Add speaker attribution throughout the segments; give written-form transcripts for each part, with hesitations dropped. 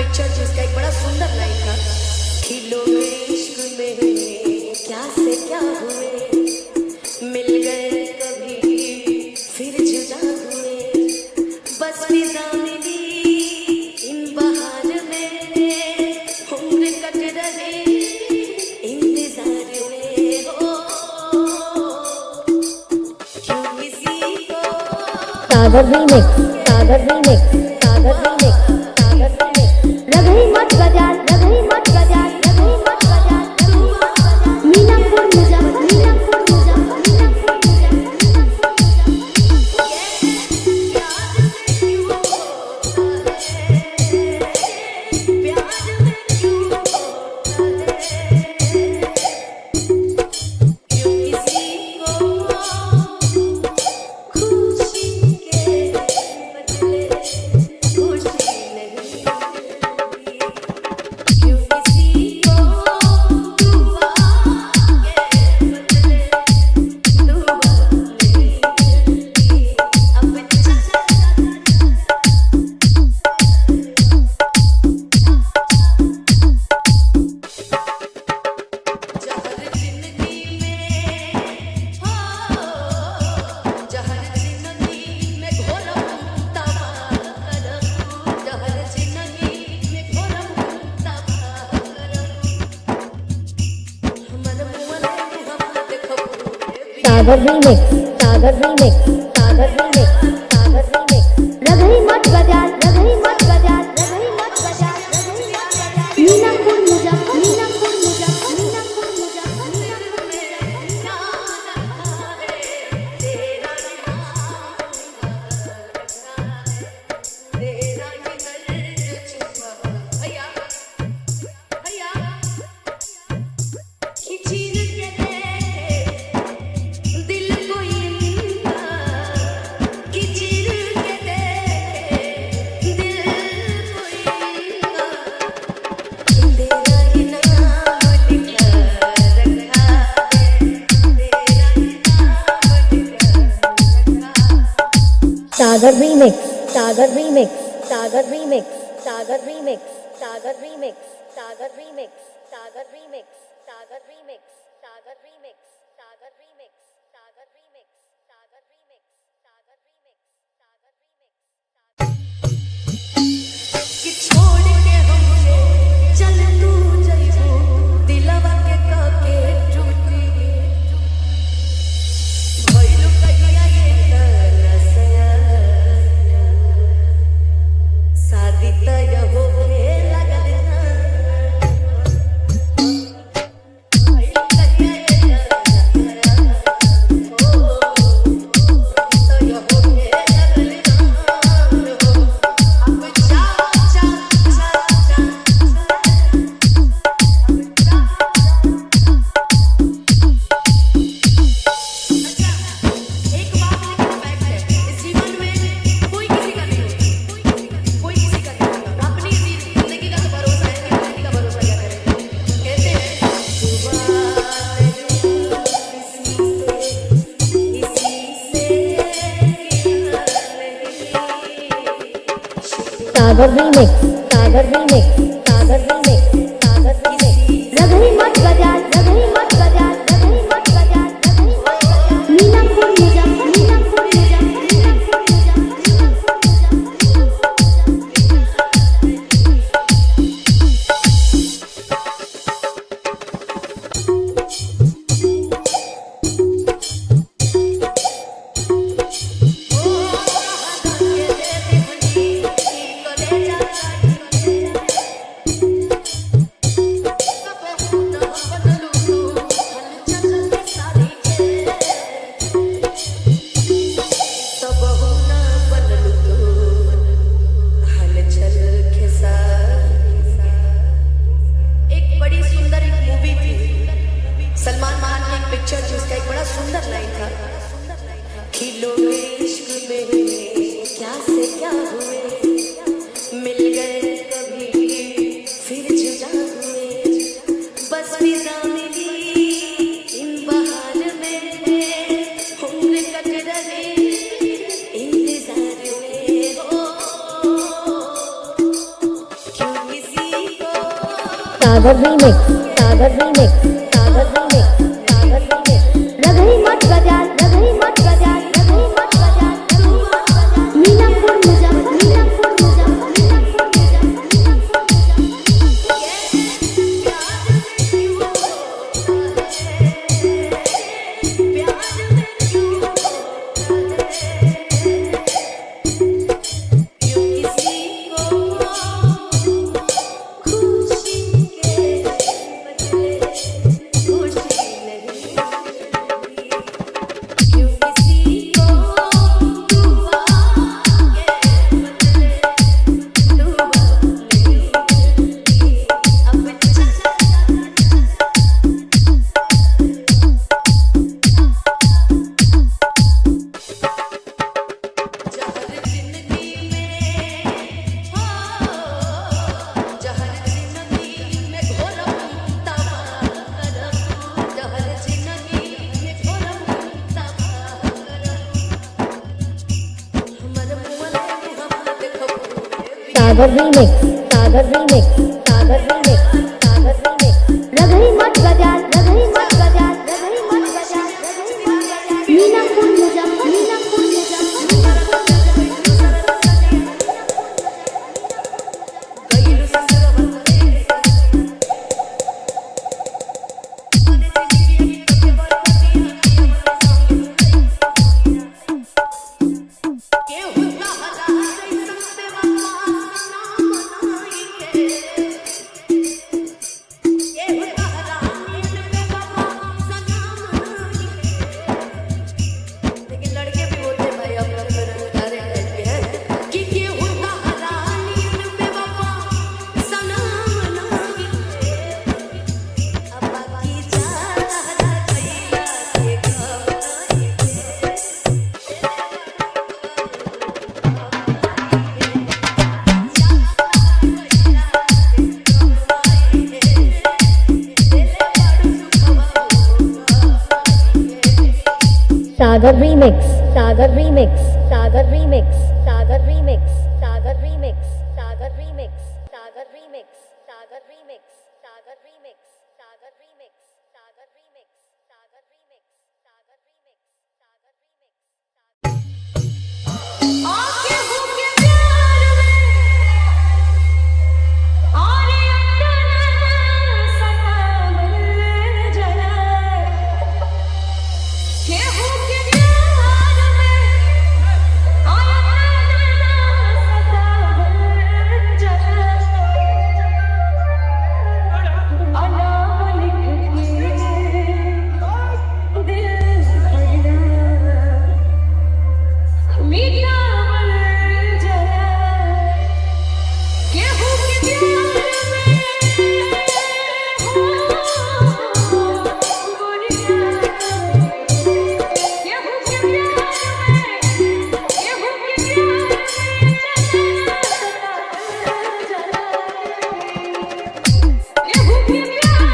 Speaker 1: Picture थी, उसका एक बड़ा सुंदर लाइन था, खिलो के इश्क में क्या से क्या हुए, मिल गए कभी फिर जुदा हुए, बस फिजा मिली इन बहार में, उम्र कट रहे इंतजार में, हो क्यों किसी को
Speaker 2: सागर रीमिक्स, सागर रीमिक्स, सागर रीमिक्स, सागर रीमिक्स। रगई मत बजा, रगई मत बजा, रगई मत बजा, मीनापुर मुजफ्फर, मीनापुर मुजफ्फर, सागर रीमिक्स, सागर रीमिक्स, सागर रीमिक्स, सागर रीमिक्स। रगई मत बजा, रगई मत बजा, रगई मत बजा, रगई मत बजा, मीनापुर मुजफ्फर, मीनापुर मुजफ्फर, मीनापुर मुजफ्फर, सागर रीमिक्स, सागर रीमिक्स, सागर रीमिक्स, सागर रीमिक्स, सागर रीमिक्स, सागर रीमिक्स, सागर रीमिक्स, सागर रीमिक्स, सागर रीमिक्स, सागर रीमिक्स, सागर रीमिक्स, सागर रीमिक्स, सागर रीमिक्स।
Speaker 1: कि छोड़ के हमसे चल तू जइबू, दिलवा के काके टूटी, भइलू कहिया ये तरसया, शादी तय होके लगल ना, भइलू कहिया ये तरसया, तय होके लगल ना, अब जा जा जा जा अच्छा, एक बात लेकिन फैक्ट है, इस जीवन में कोई किसी का नहीं होता, कोई किसी का नहीं होता, अपनी जिंदगी का तो भरोसा है, कि जिंदगी का भरोसा क्या करें, कहते हैं
Speaker 2: सागर रीमिक्स, सागर रीमिक्स, सागर रीमिक्स, सागर रीमिक्स। रगई मत बजा, रगई मत बजा, रगई मत बजा, रगई मत बजा, मीनापुर मुजफ्फर, मीनापुर मुजफ्फर, मीनापुर सागर रीमिक्स, सागर रीमिक्स, सागर रीमिक्स, सागर रीमिक्स। रगही मत बजा, रगही मत बजा, रगही मत बजा, रगही मत बजा। मीनापुर मुजफ्फर, मीनापुर मुजफ्फर, मीनापुर सागर रीमिक्स, सागर रीमिक्स, सागर रीमिक्स, सागर रीमिक्स। रगही मत बजा, रगही मत बजा, रगही मत बजा, रगही मत बजा। मीनापुर मुजफ्फर, मीनापुर सागर रीमिक्स, सागर रीमिक्स, सागर रीमिक्स, सागर रीमिक्स, सागर रीमिक्स, सागर रीमिक्स, सागर रीमिक्स, सागर रीमिक्स, सागर रीमिक्स, सागर रीमिक्स, सागर रीमिक्स, सागर रीमिक्स, सागर रीमिक्स, सागर रीमिक्स। आके भूखे प्यार में और अपना सतावन जला के भूखे प्यार में और अपना सतावन जला अनाम लिख के दिल भरना मीठा बन जला के भूखे प्यार में हो गोरिया के भूखे प्यार में के भूखे प्यार में जला के भूखे प्यार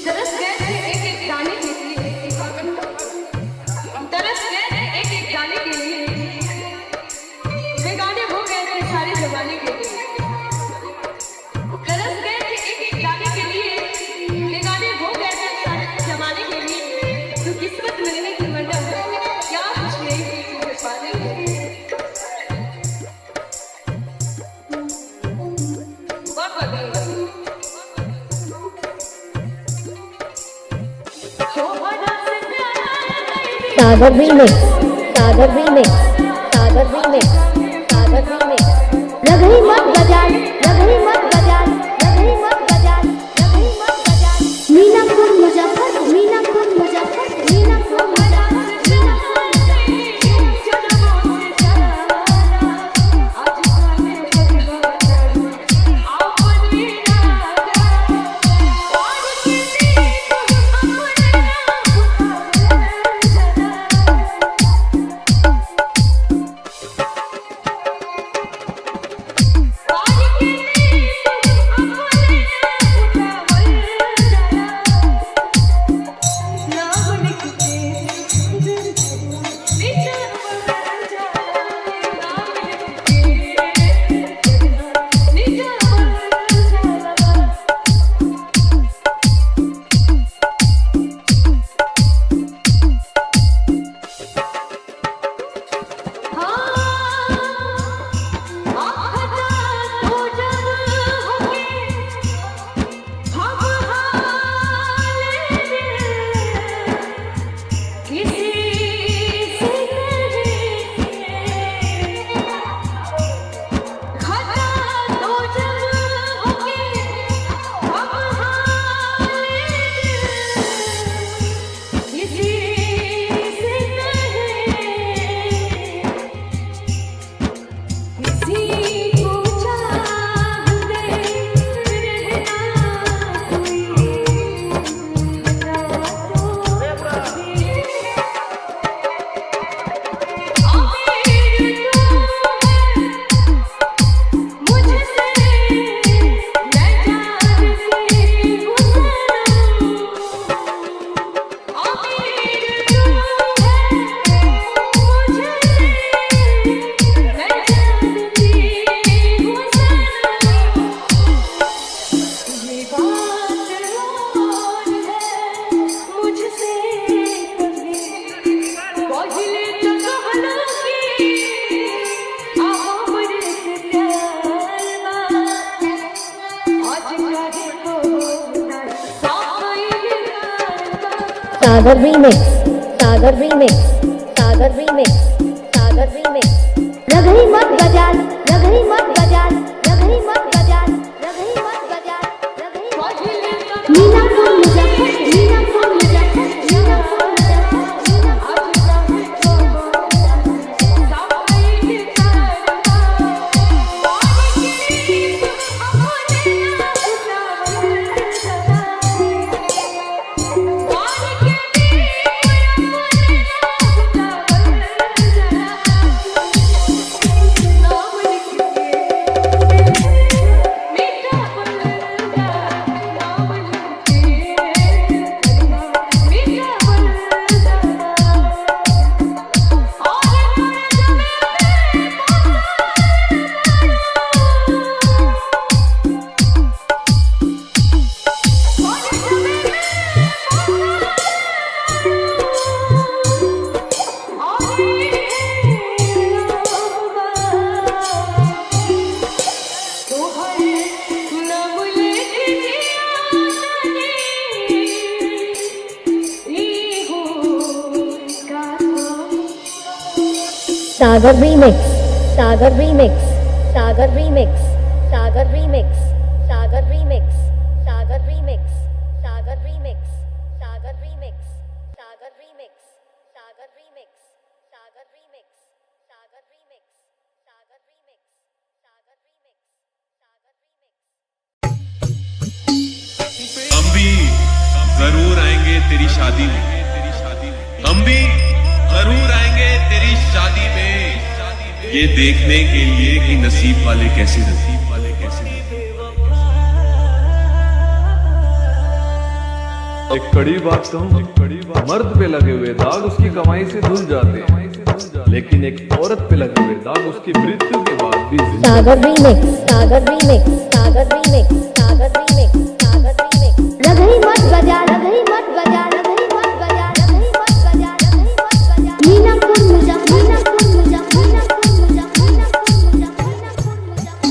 Speaker 2: तरस गए थे एक गाने के लिए तरस गए थे एक गाने के लिए बेगाने हो गए थे सारे जमाने के लिए तरस गए थे एक गाने के लिए बेगाने हो गए थे सारे जमाने के लिए तो किस्मत मिलने की वजह क्या कुछ नहीं थी तुझे पाने के लिए बहुत बदल सागर रीमिक्स, सागर रीमिक्स, सागर रीमिक्स, सागर रीमिक्स। रगही मत बजा, रगही मत बजा, रगही मत बजा, रगही मत बजा। मीनापुर मुजफ्फर, मीनापुर मुजफ्फर, मीनापुर मुजफ्फर, मीनापुर सागर रीमिक्स, सागर रीमिक्स, सागर रीमिक्स, सागर रीमिक्स। रगही मत बाजार, रगही मत बाजार, रगही मत बाजार, रगही मत बाजार, रगही मत बाजार। मीनापुर मुजफ्फर, मीनापुर मुजफ्फर, मीनापुर सागर रीमिक्स, सागर रीमिक्स, सागर रीमिक्स, सागर रीमिक्स, सागर रीमिक्स, सागर रीमिक्स, सागर रीमिक्स, सागर रीमिक्स, सागर रीमिक्स, सागर रीमिक्स, सागर रीमिक्स, सागर रीमिक्स, सागर रीमिक्स, सागर रीमिक्स।
Speaker 3: हम भी जरूर आएंगे तेरी शादी में, हम भी जरूर आएंगे तेरी शादी में, ये देखने के लिए कि नसीब वाले कैसे
Speaker 4: एक कड़ी बात कहूं, मर्द पे लगे हुए दाग उसकी कमाई से धुल जाते हैं, लेकिन एक औरत पे लगे हुए दाग उसकी मृत्यु के बाद भी
Speaker 2: सागर रीमिक्स, सागर रीमिक्स, सागर रीमिक्स, सागर रीमिक्स, सागर रीमिक्स। रगही मत बाजार, रगही मत बाजार, रगही मत बाजार, रगही मत बाजार, रगही मत बाजार। मीनापुर मुजफ्फर, मीनापुर मुजफ्फर, मीनापुर मुजफ्फर, मीनापुर मुजफ्फर,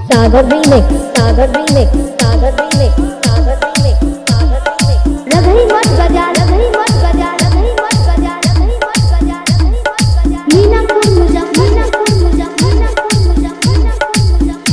Speaker 2: सागर रीमिक्स, सागर रीमिक्स, सागर रीमिक्स, सागर रीमिक्स, सागर रीमिक्स। रगही मत बाजार, रगही मत बाजार, रगही मत बाजार, रगही मत बाजार, रगही मत बाजार। मीनापुर मुजफ्फर, मीनापुर मुजफ्फर, मीनापुर मुजफ्फर, मीनापुर मुजफ्फर।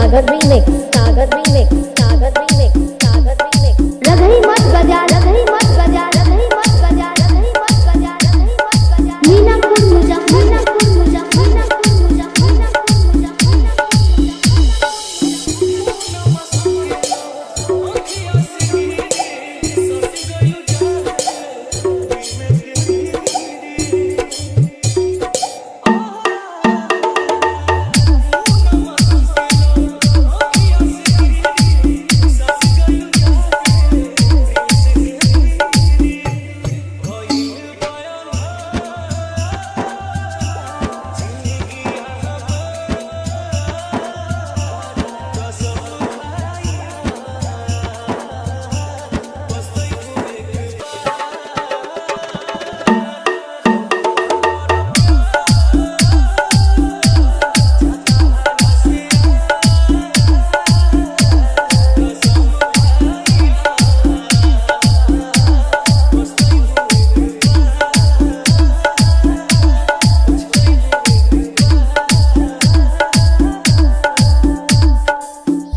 Speaker 2: सागर रीमिक्स, सागर रीमिक्स, सागर रीमिक्स, सागर रीमिक्स। रगही मत बजा, रगही मत बजा, रगही मत बजा, रगही मत बजा, रगही मत बजा। मीनापुर मुजफ्फरपुर, मुजफ्फरपुर, मुजफ्फरपुर,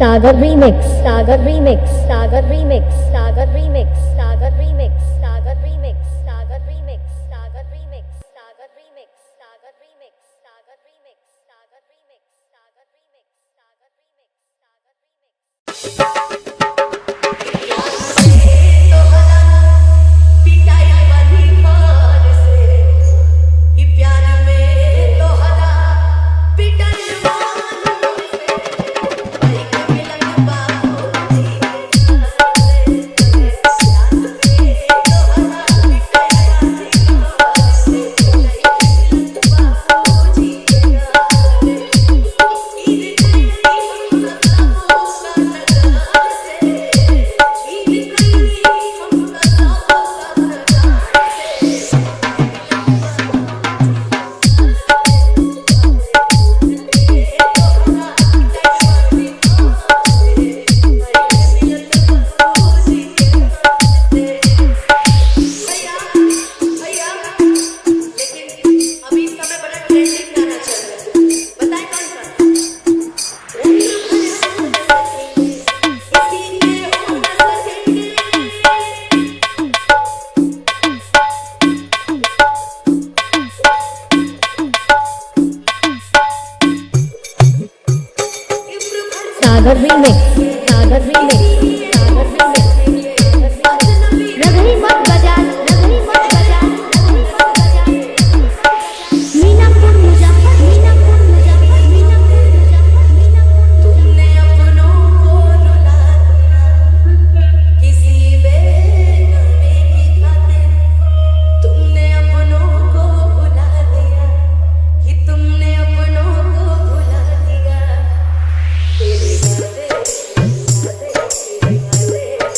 Speaker 2: सागर रीमिक्स, सागर रीमिक्स, सागर रीमिक्स, सागर रीमिक्स, सागर रीमिक्स, सागर रीमिक्स, सागर रीमिक्स, सागर रीमिक्स, सागर रीमिक्स, सागर रीमिक्स, सागर रीमिक्स, सागर रीमिक्स, सागर रीमिक्स, सागर रीमिक्स, सागर रीमिक्स। सागर रीमिक्स, सागर रीमिक्स, सागर रीमिक्स। रगही मत बजा, रगही मत बजा, रगही मत बजा। मीनापुर मुजफ्फर, मीनापुर मुजफ्फर, मीनापुर मुजफ्फर, मीनापुर।
Speaker 1: तुमने अपनों को रुला दिया किसी बेगाने की खातिर। तुमने अपनों को भुला दिया कि तुमने अपनों को भुला दिया। तेरे वादे, तेरे वादे, तेरे वादे।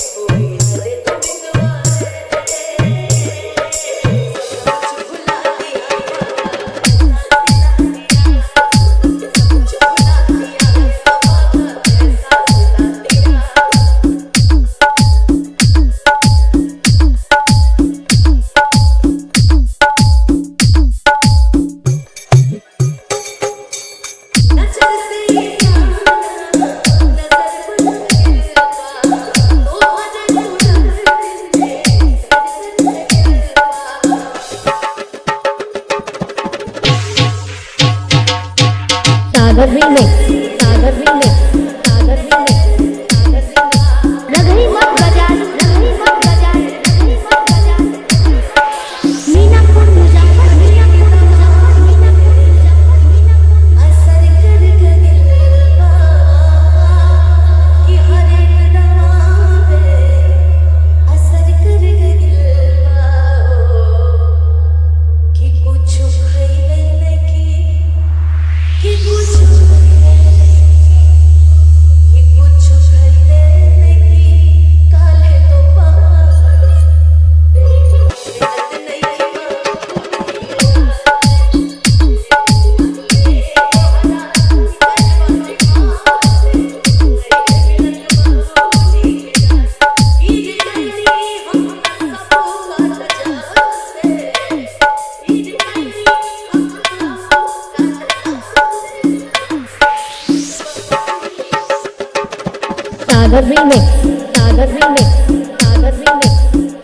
Speaker 2: सागर रीमिक्स, सागर रीमिक्स, सागर रीमिक्स,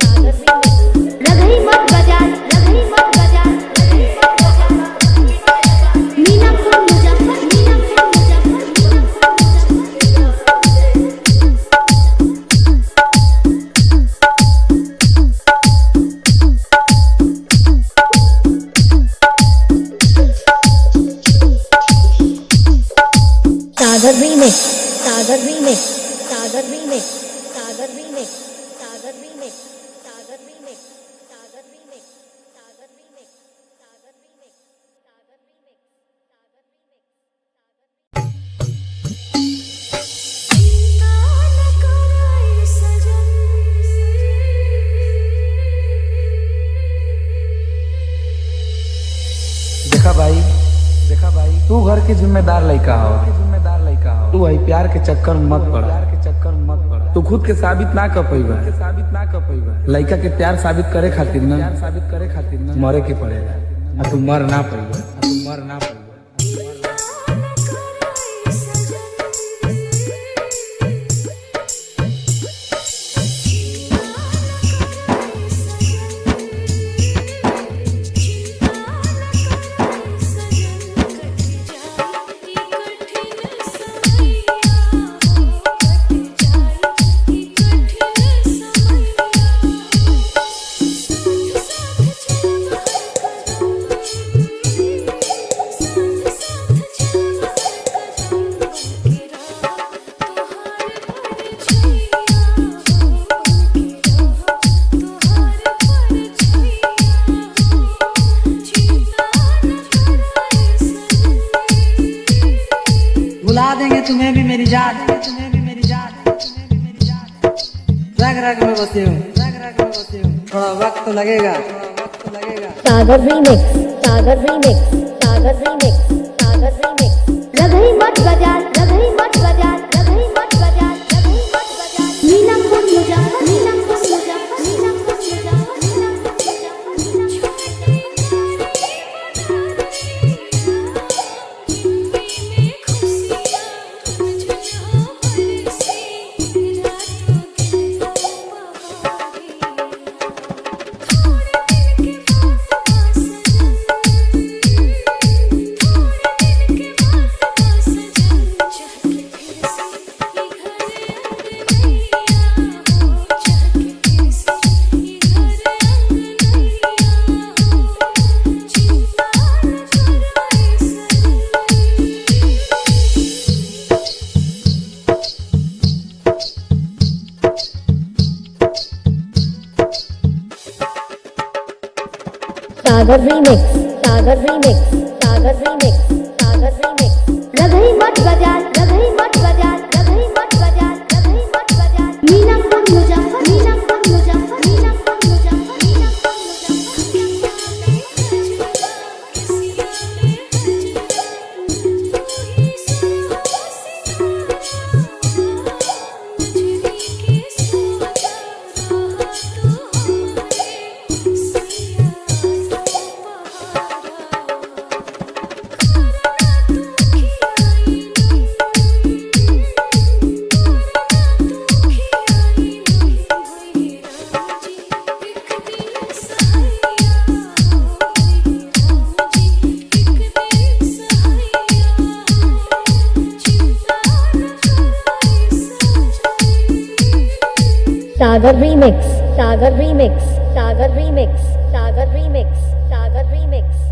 Speaker 2: सागर रीमिक्स। रघई मत बजा, रघई मत बजा, रघई मत बजा। मीनापुर मुजफ्फर, मीनापुर मुजफ्फर। सागर रीमिक्स, सागर रीमिक्स, सागर रीमिक्स, सागर रीमिक्स, सागर रीमिक्स, सागर रीमिक्स, सागर रीमिक्स, सागर रीमिक्स, सागर रीमिक्स, सागर रीमिक्स, सागर
Speaker 5: देखा भाई तू घर के जिम्मेदार लड़का हो, तू आई प्यार के चक्कर में मत पड़। तू खुद के साबित ना कर पैबा, लड़का के प्यार साबित करे खातिर ना मरे के पड़ेगा। तू मर ना पैबा।
Speaker 6: बुला देंगे तुम्हें भी मेरी जान, रग में बसे हूँ, थोड़ा वक्त तो लगेगा।
Speaker 2: सागर रीमिक्स, सागर रीमिक्स, सागर रीमिक्स, सागर रीमिक्स। रघई मत बजा, रघई मत बजा, रघई मत बजा, रघई मत बजा। मीनापुर मुजफ्फर, मीनापुर मुजफ्फर, मीनापुर सागर रीमिक्स, सागर रीमिक्स, सागर रीमिक्स, सागर रीमिक्स। रघई मत बजा, रघई मत बजा, रघई मत बजा, रघई मत बजा। मीनापुर मुजफ्फर, मीनापुर मुजफ्फर, मीनापुर मुजफ्फर, मीनापुर सागर रीमिक्स, सागर रीमिक्स, सागर रीमिक्स, सागर रीमिक्स, सागर रीमिक्स।